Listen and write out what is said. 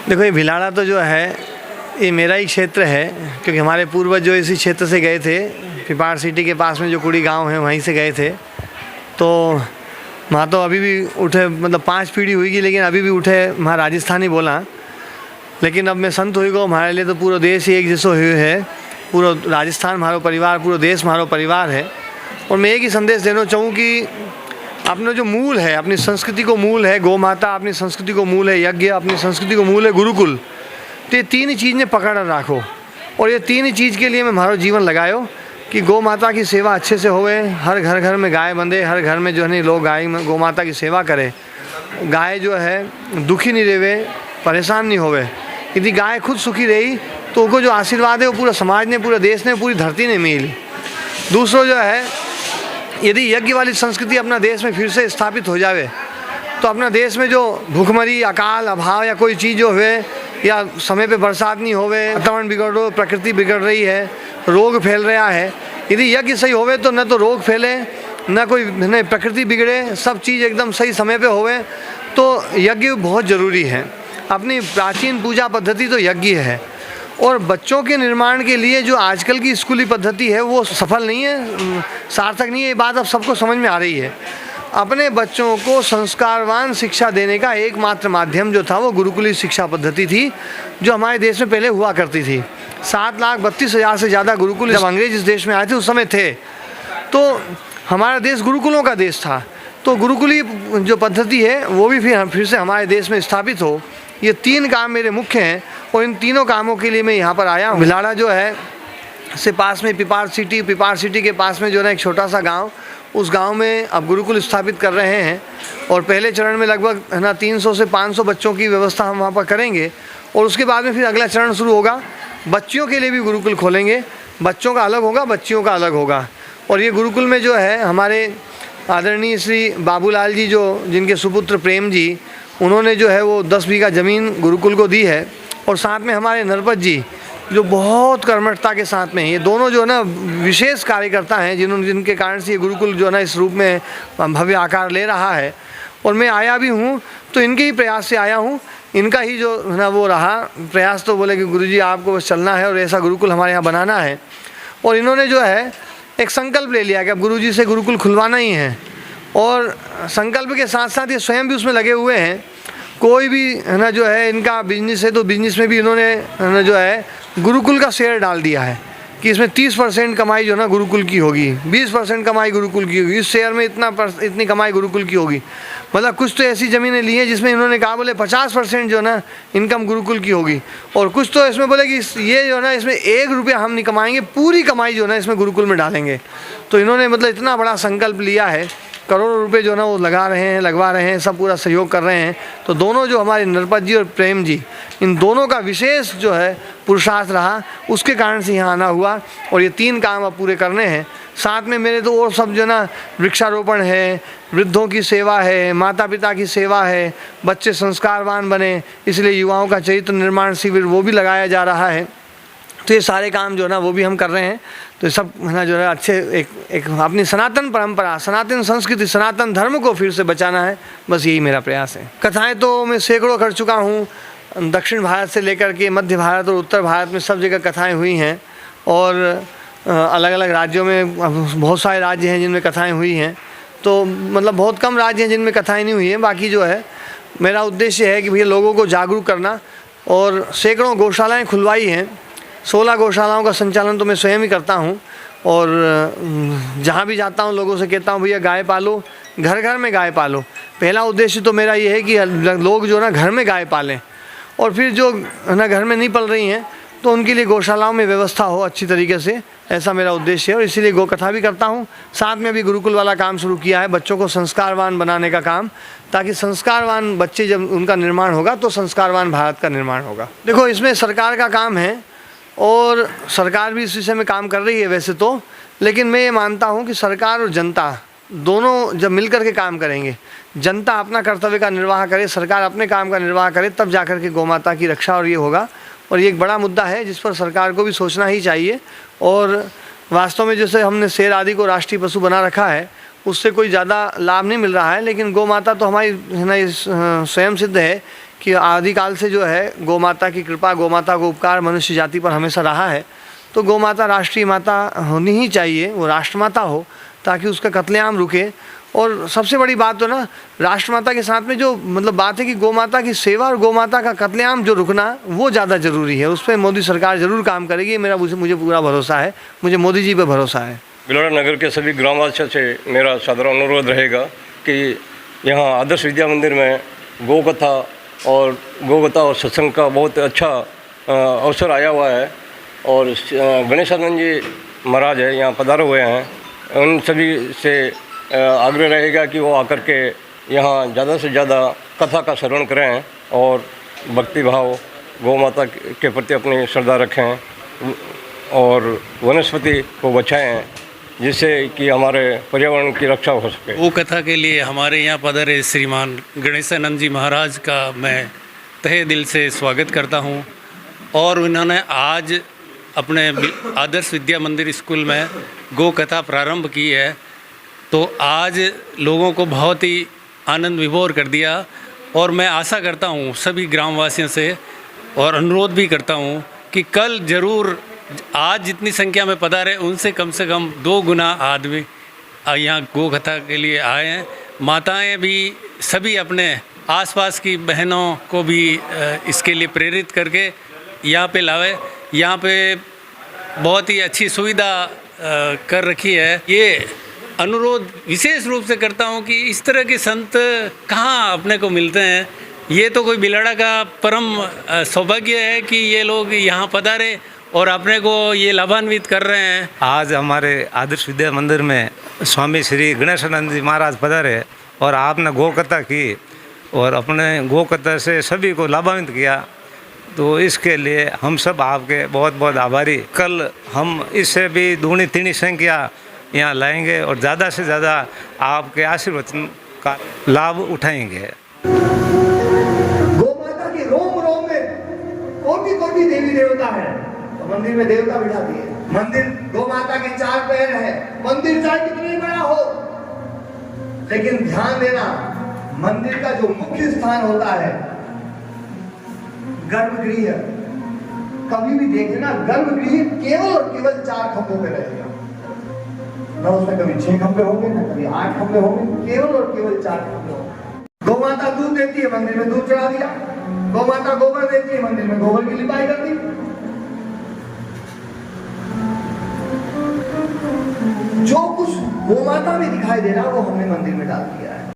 देखो, ये भिलाड़ा तो जो है ये मेरा ही क्षेत्र है, क्योंकि हमारे पूर्वज जो इसी क्षेत्र से गए थे, पिपाड़ सिटी के पास में जो कुड़ी गांव है वहीं से गए थे। तो वहाँ तो अभी भी उठे, मतलब 5 पीढ़ी हुई, लेकिन अभी भी उठे वहाँ राजस्थानी बोला। लेकिन अब मैं संत हुई को हमारे लिए तो पूरा देश ही एक जैसा हुए है। पूरा राजस्थान हमारा परिवार, पूरा देश हमारा परिवार है। और मैं एक ही संदेश देना चाहूँ कि अपना जो मूल है, अपनी संस्कृति को मूल है गौ माता, अपनी संस्कृति को मूल है यज्ञ, अपनी संस्कृति को मूल है गुरुकुल। तो ये 3 ही चीज़ ने पकड़ रखो, और ये 3 ही चीज़ के लिए मैं हमारा जीवन लगायो कि गौ माता की सेवा अच्छे से होवे। हर घर घर में गाय बंधे, हर घर में जो है लोग गाय में गौ माता की सेवा करें। गाय जो है दुखी नहीं रहे, परेशान नहीं होवे। यदि गाय खुद सुखी रही तो उनको जो आशीर्वाद है वो पूरा समाज ने, पूरे देश ने, पूरी धरती ने मिली। दूसरा जो है, यदि यज्ञ वाली संस्कृति अपना देश में फिर से स्थापित हो जावे तो अपना देश में जो भूखमरी, अकाल, अभाव या कोई चीज़ जो हुए, या समय पे बरसात नहीं होवे, वातावरण बिगड़ रहा, प्रकृति बिगड़ रही है, रोग फैल रहा है, यदि यज्ञ सही होवे तो न तो रोग फैले, न कोई न प्रकृति बिगड़े, सब चीज़ एकदम सही समय पे होवे। तो यज्ञ बहुत ज़रूरी है। अपनी प्राचीन पूजा पद्धति तो यज्ञ है। और बच्चों के निर्माण के लिए जो आजकल की स्कूली पद्धति है वो सफल नहीं है, सार्थक नहीं है। ये बात अब सबको समझ में आ रही है। अपने बच्चों को संस्कारवान शिक्षा देने का एकमात्र माध्यम जो था वो गुरुकुली शिक्षा पद्धति थी, जो हमारे देश में पहले हुआ करती थी। 7,32,000 से ज़्यादा गुरुकुल जब अंग्रेज इस देश में आए थे उस समय थे। तो हमारा देश गुरुकुलों का देश था। तो गुरुकुली जो पद्धति है वो भी फिर से हमारे देश में स्थापित हो। ये 3 काम मेरे मुख्य हैं, और इन तीनों कामों के लिए मैं यहाँ पर आया हूँ। भिलाड़ा जो है से पास में पिपाड़ सिटी के पास में जो है एक छोटा सा गांव, उस गांव में अब गुरुकुल स्थापित कर रहे हैं। और पहले चरण में लगभग 300 से 500 बच्चों की व्यवस्था हम वहाँ पर करेंगे, और उसके बाद में फिर अगला चरण शुरू होगा। बच्चियों के लिए भी गुरुकुल खोलेंगे, बच्चों का अलग होगा, बच्चियों का अलग होगा। और ये गुरुकुल में जो है हमारे आदरणीय श्री बाबूलाल जी, जो जिनके सुपुत्र प्रेम जी, उन्होंने जो है वो 10 बीघा ज़मीन गुरुकुल को दी है। और साथ में हमारे नरपत जी जो बहुत कर्मठता के साथ में, ये दोनों जो है ना विशेष कार्यकर्ता हैं, जिनके कारण से ये गुरुकुल जो है ना इस रूप में भव्य आकार ले रहा है। और मैं आया भी हूँ तो इनके ही प्रयास से आया हूँ। इनका ही जो है ना वो रहा प्रयास, तो बोले कि गुरुजी आपको बस चलना है और ऐसा गुरुकुल हमारे यहाँ बनाना है। और इन्होंने जो है एक संकल्प ले लिया कि अब गुरुजी से गुरुकुल खुलवाना ही है। और संकल्प के साथ साथ ये स्वयं भी उसमें लगे हुए हैं। कोई भी है ना जो है इनका बिजनेस है तो बिजनेस में भी इन्होंने है ना जो है गुरुकुल का शेयर डाल दिया है कि इसमें 30% कमाई जो है ना गुरुकुल की होगी, 20% कमाई गुरुकुल की होगी, इस शेयर में इतनी कमाई गुरुकुल की होगी। मतलब कुछ तो ऐसी ज़मीनें ली हैं जिसमें इन्होंने कहा बोले 50% जो है ना इनकम गुरुकुल की होगी। और कुछ तो इसमें बोले कि ये जो है ना इसमें 1 रुपया हम नहीं कमाएंगे, पूरी कमाई जो है ना इसमें गुरुकुल में डालेंगे। तो इन्होंने मतलब इतना बड़ा संकल्प लिया है, करोड़ों रुपए जो है ना वो लगवा रहे हैं, सब पूरा सहयोग कर रहे हैं। तो दोनों जो हमारे नरपत जी और प्रेम जी, इन दोनों का विशेष जो है पुरुषार्थ रहा, उसके कारण से यहाँ आना हुआ। और ये 3 काम अब पूरे करने हैं। साथ में मेरे तो और सब जो है ना वृक्षारोपण है, वृद्धों की सेवा है, माता पिता की सेवा है, बच्चे संस्कारवान बने, इसलिए युवाओं का चरित्र निर्माण शिविर वो भी लगाया जा रहा है। तो ये सारे काम जो है ना वो भी हम कर रहे हैं। तो सब है ना जो है अच्छे एक अपनी सनातन परंपरा, सनातन संस्कृति, सनातन धर्म को फिर से बचाना है, बस यही मेरा प्रयास है। कथाएं तो मैं सैकड़ों कर चुका हूँ। दक्षिण भारत से लेकर के मध्य भारत और उत्तर भारत में सब जगह कथाएं हुई हैं। और अलग अलग राज्यों में बहुत सारे राज्य हैं जिनमें कथाएँ हुई हैं। तो मतलब बहुत कम राज्य हैं जिनमें कथाएँ नहीं हुई हैं। बाकी जो है मेरा उद्देश्य है कि भैया लोगों को जागरूक करना। और सैकड़ों गौशालाएँ खुलवाई हैं, 16 गौशालाओं का संचालन तो मैं स्वयं ही करता हूँ। और जहाँ भी जाता हूँ लोगों से कहता हूँ भैया गाय पालो, घर घर में गाय पालो। पहला उद्देश्य तो मेरा ये है कि लोग जो ना घर में गाय पालें, और फिर जो ना घर में नहीं पल रही हैं तो उनके लिए गौशालाओं में व्यवस्था हो अच्छी तरीके से, ऐसा मेरा उद्देश्य है। और इसीलिए गौ कथा भी करता हूँ। साथ में अभी गुरुकुल वाला काम शुरू किया है, बच्चों को संस्कारवान बनाने का काम, ताकि संस्कारवान बच्चे जब उनका निर्माण होगा तो संस्कारवान भारत का निर्माण होगा। देखो, इसमें सरकार का काम है और सरकार भी इस विषय में काम कर रही है वैसे तो। लेकिन मैं ये मानता हूँ कि सरकार और जनता दोनों जब मिलकर के काम करेंगे, जनता अपना कर्तव्य का निर्वाह करे, सरकार अपने काम का निर्वाह करे, तब जाकर के गौ माता की रक्षा और ये होगा। और ये एक बड़ा मुद्दा है जिस पर सरकार को भी सोचना ही चाहिए। और वास्तव में जैसे हमने शेर आदि को राष्ट्रीय पशु बना रखा है, उससे कोई ज़्यादा लाभ नहीं मिल रहा है। लेकिन गौ माता तो हमारी है ना स्वयं सिद्ध है कि कि आदिकाल से जो है गौ माता की कृपा, गौ माता को उपकार मनुष्य जाति पर हमेशा रहा है। तो गौ माता राष्ट्रीय माता होनी ही चाहिए, वो राष्ट्रमाता हो, ताकि उसका कत्लेआम रुके। और सबसे बड़ी बात तो ना राष्ट्रमाता के साथ में जो मतलब बात है कि गौ माता की सेवा और गौ माता का कत्लेआम जो रुकना वो ज़्यादा ज़रूरी है। उस पर मोदी सरकार ज़रूर काम करेगी, मेरा मुझे पूरा भरोसा है, मुझे मोदी जी पर भरोसा है। भिलवाड़ा नगर के सभी ग्रामवासियों से मेरा सादर अनुरोध रहेगा कि यहाँ आदर्श विद्या मंदिर में गौ कथा और सत्संग का बहुत अच्छा अवसर आया हुआ है। और गणेशानंद जी महाराज है यहाँ पधारे हुए हैं, उन सभी से आग्रह रहेगा कि वो आकर के यहाँ ज़्यादा से ज़्यादा कथा का श्रवण करें और भक्ति भाव गौ माता के प्रति अपनी श्रद्धा रखें और वनस्पति को बचाएं, जिससे कि हमारे पर्यावरण की रक्षा हो सके। गौ कथा के लिए हमारे यहाँ पधारे श्रीमान गणेशानंद जी महाराज का मैं तहे दिल से स्वागत करता हूँ। और उन्होंने आज अपने आदर्श विद्या मंदिर स्कूल में गौ कथा प्रारंभ की है, तो आज लोगों को बहुत ही आनंद विभोर कर दिया। और मैं आशा करता हूँ सभी ग्रामवासियों से और अनुरोध भी करता हूँ कि कल ज़रूर आज जितनी संख्या में पधारे उनसे कम से कम 2 गुना आदमी यहाँ गौ कथा के लिए आए हैं। माताएं भी सभी अपने आसपास की बहनों को भी इसके लिए प्रेरित करके यहाँ पे लावे। यहाँ पे बहुत ही अच्छी सुविधा कर रखी है। ये अनुरोध विशेष रूप से करता हूँ कि इस तरह के संत कहाँ अपने को मिलते हैं। ये तो कोई भिलवाड़ा का परम सौभाग्य है कि ये लोग यहाँ पधारे और अपने को ये लाभान्वित कर रहे हैं। आज हमारे आदर्श विद्या मंदिर में स्वामी श्री गणेशानंद जी महाराज पधारे और आपने गौ कथा की और अपने गौ कथा से सभी को लाभान्वित किया, तो इसके लिए हम सब आपके बहुत बहुत आभारी। कल हम इससे भी दूनी तीनी संख्या यहाँ लाएंगे और ज़्यादा से ज़्यादा आपके आशीर्वचन का लाभ उठाएंगे। गौ माता की रोम रोम में कोटि कोटि देवी देवता है, तो मंदिर में देवता बिठा दिए। मंदिर गौ माता के 4 पैर है, मंदिर चाहे कितनी बड़ा हो, लेकिन ध्यान देना मंदिर का जो मुख्य स्थान होता है गर्भगृह, कभी भी देखना गर्भगृह केवल और केवल 4 खंभों पे रहेगा। न उसमें कभी 6 खंभे होंगे, न कभी 8 खंभे होंगे, केवल और केवल 4 खंभे होंगे। गौ माता दूध देती है, मंदिर में दूध चढ़ा दिया। गौ माता गोबर देती है, मंदिर में गोबर की लिपाई कर दी। जो कुछ गौ माता में दिखाई दे रहा वो हमने मंदिर में डाल दिया है।